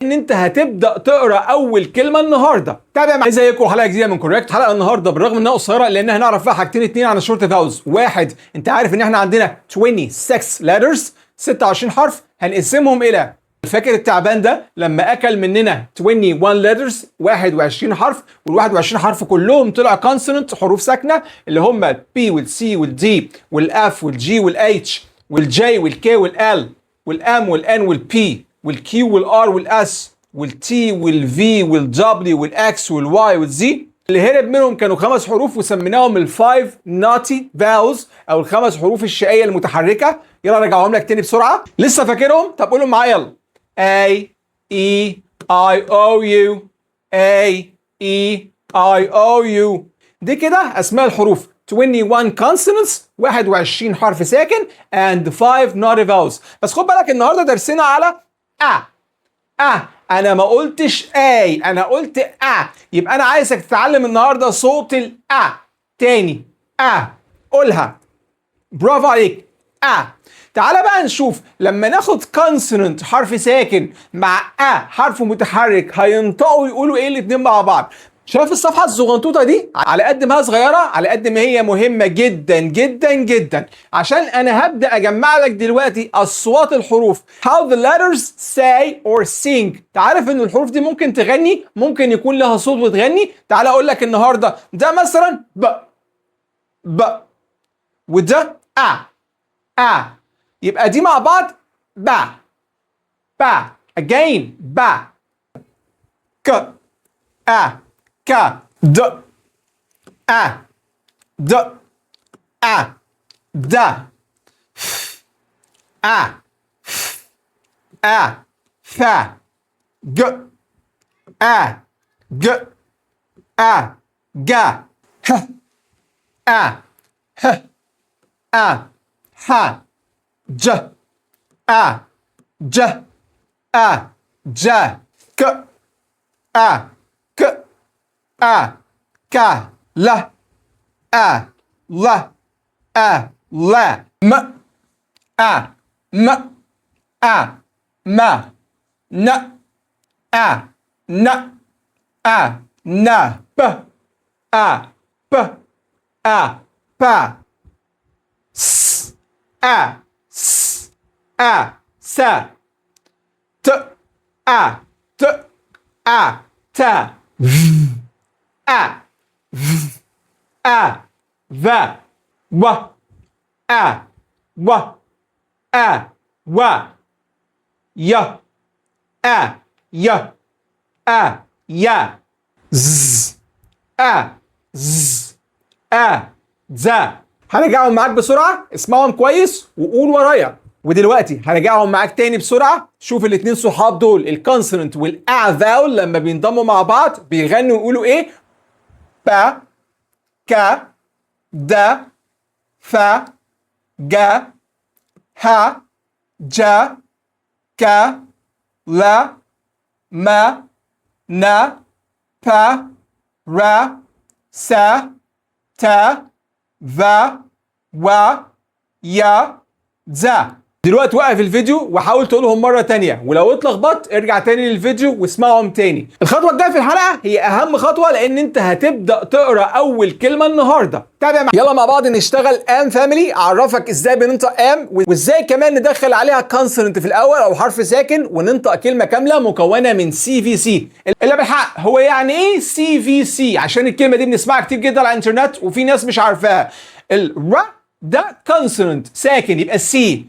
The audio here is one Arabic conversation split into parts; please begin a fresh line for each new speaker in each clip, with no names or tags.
ان انت هتبدا تقرا اول كلمه النهارده. تابع معايا. ازيكم؟ حلقه جديده من كوريكت. حلقه النهارده بالرغم انها قصيره لان هنعرف فيها حاجتين اتنين عن الشورت فاولز. واحد، انت عارف ان احنا عندنا 26 letters 26 حرف هنقسمهم الى، فاكر التعبان ده لما اكل مننا 21 letters 21 حرف، وال 21 حرف كلهم طلع كونسوننت حروف ساكنه اللي هم البي والسي والدي والاف والجي والاتش والجي والكي والال والام والان والبي والكيو والار والاس والتي والفي والدبليو والاكس والواي والزي. اللي هرب منهم كانوا 5 حروف وسميناهم الفايف نوتي فاولز او الخمس حروف الشقيه المتحركه. يلا رجعهم لك تاني بسرعه. لسه فاكرهم؟ طب قولهم معايا يلا. A E I O U A E I O U. دي كده اسماء الحروف. 21 consonants 21 حرف ساكن and 5 naughty vowels. بس خد بالك النهارده درسنا على انا ما قلتش اي، انا قلت يبقى انا عايزك تتعلم النهارده صوت تاني. قولها. برافو عليك. تعالى بقى نشوف لما ناخد كونسوننت حرف ساكن مع حرف متحرك هينطقوا يقولوا ايه الاتنين مع بعض. شايف الصفحة الصغنطوطة دي؟ على قد ما هي صغيرة على قد ما هي مهمة جدا جدا جدا، عشان أنا هبدأ أجمع لك دلوقتي أصوات الحروف. How the letters say or sing. تعرف إن الحروف دي ممكن تغني، ممكن يكون لها صوت وتغني. تعالى أقول لك النهاردة ده مثلا ب وده يبقى دي مع بعض با again با ك ك د د د ف ج ج ج ه ح ج ج ج ك ك ك ل ل ل م م م ن ن ن ب ب ب س س س ت ت ت ذ و و و ي ي ي ز ز ز. هرجعهم معاك بسرعة، اسمعهم كويس وقول ورايا. ودلوقتي هرجعهم معاك تاني بسرعة. شوف الاتنين صحاب دول الكونسوننت فاول لما بينضموا مع بعض بيغنوا ويقولوا ايه؟ ب ك د ف ج ه ج ك ل م ن ب ر س ت ذ و ي ز. دلوقتي وقف الفيديو وحاول تقولهم مرة تانية، ولو اتلخبطت ارجع تاني للفيديو واسمعهم تاني. الخطوة الجاية في الحلقة هي أهم خطوة لأن أنت هتبدأ تقرأ أول كلمة النهاردة. تابع معايا. يلا مع بعض نشتغل ام فاميلي. أعرفك إزاي بننطق ام وإزاي كمان ندخل عليها كونسوننت في الأول أو حرف ساكن وننطق كلمة كاملة مكونة من سي في سي. اللي بالحق هو يعني إيه سي في سي؟ عشان الكلمة دي بنسمعها كتير جدا على الإنترنت وفي ناس مش عارفاها. الر ده كونسوننت ساكن يبقى سي،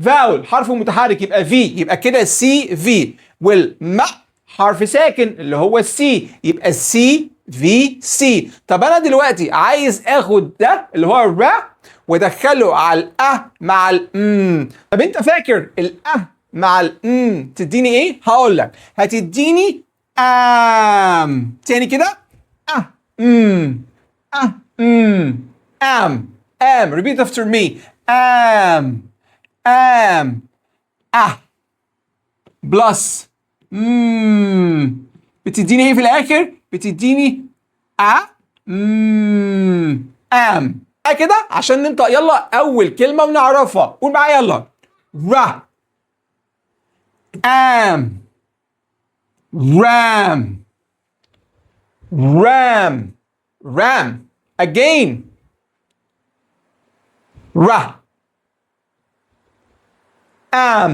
فاول حرف متحرك يبقى في، يبقى كده سي في. والم حرف ساكن اللي هو السي يبقى سي في سي. طب انا دلوقتي عايز اخد ده اللي هو الر وادخله على مع طب انت فاكر مع تديني ايه؟ هقول لك هتديني تاني كده am repeat after me. am plus بتديني ايه في الاخر؟ بتديني am كده عشان ننطق. يلا اول كلمه ونعرفها. قول معايا يلا. am ram, ram, ram. Again. Ra. Am.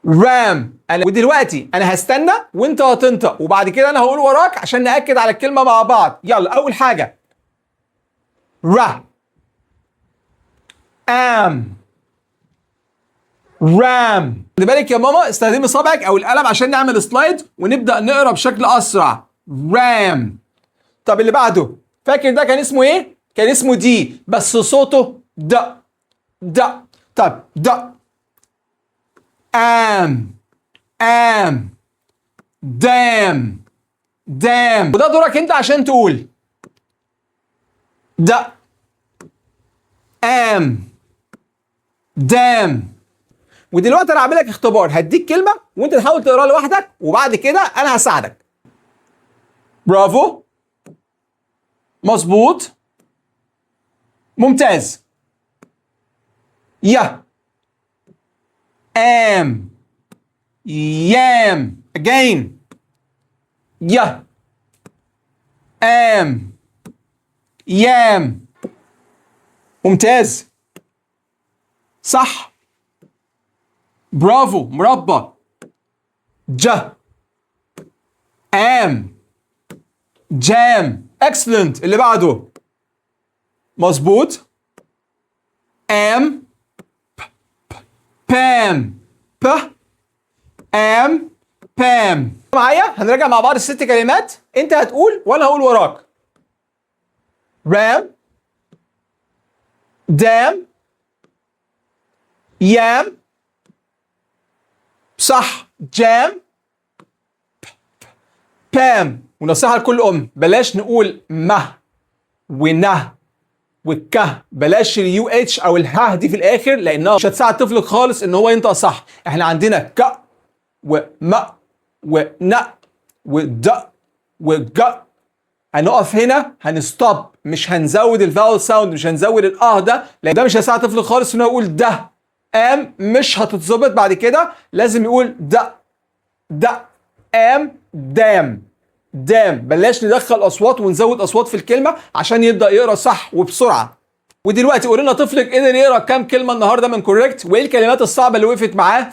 رام. ودلوقتي انا هستنى وانت هتنطق وبعد كده انا هقول وراك عشان نأكد على الكلمة مع بعض. يلا اول حاجة را ام رام. خلي بالك يا ماما استخدمي صبعك او القلم عشان نعمل سلايد ونبدأ نقرا بشكل اسرع. رام. طب اللي بعده فاكر ده كان اسمه ايه؟ كان اسمه دي بس صوته د د. طب د am damn وده دورك انت عشان تقول د am damn. ودلوقتي انا هعمل لك اختبار، هديك كلمه وانت تحاول تقراها لوحدك وبعد كده انا هساعدك. برافو، مظبوط، ممتاز. يا am yam. again يا am yam. ممتاز، صح، برافو، مربى. ج am jam. excellent. اللي بعده مظبوط. am pam ب am pam. معايا هنراجع مع بعض الست كلمات، انت هتقول وانا هقول وراك. رام دام يام، صح، جام بام. ونصيحة لكل بلاش نقول مه ونه والكه، بلاش اليو اتش او الها دي في الاخر لانها مش هتساعد طفلك خالص ان هو ينطق صح. احنا عندنا ك وم ون ود وج. هنقف هنا، هنستوب، مش هنزود الفاول ساوند، مش هنزود الاه ده لان ده مش هيساعد طفلك خالص ان هو يقول ده. ام مش هتتظبط بعد كده، لازم يقول ده ام دام دام. بلاش ندخل اصوات ونزود اصوات في الكلمه عشان يبدا يقرا صح وبسرعه. ودلوقتي قول لنا طفلك قدر يقرا كام كلمه النهارده من كوريكت، وايه الكلمات الصعبه اللي وقفت معاه